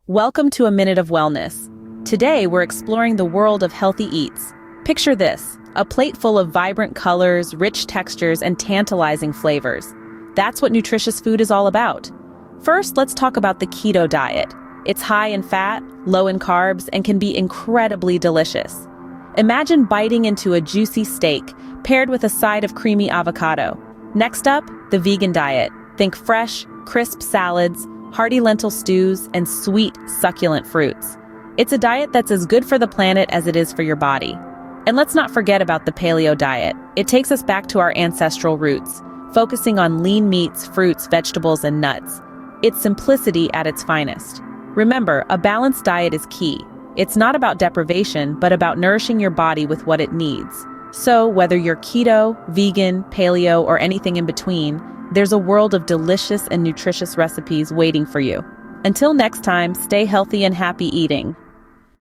Welcome to a Minute of Wellness. Today, we're exploring the world of healthy eats. Picture this, a plate full of vibrant colors, rich textures, and tantalizing flavors. That's what nutritious food is all about. First, let's talk about the keto diet. It's high in fat, low in carbs, and can be incredibly delicious. Imagine biting into a juicy steak, paired with a side of creamy avocado. Next up, the vegan diet. Think fresh, crisp salads, hearty lentil stews, and sweet, succulent fruits. It's a diet that's as good for the planet as it is for your body. And let's not forget about the paleo diet. It takes us back to our ancestral roots, focusing on lean meats, fruits, vegetables, and nuts. It's simplicity at its finest. Remember, a balanced diet is key. It's not about deprivation, but about nourishing your body with what it needs. So, whether you're keto, vegan, paleo, or anything in between, there's a world of delicious and nutritious recipes waiting for you. Until next time, stay healthy and happy eating.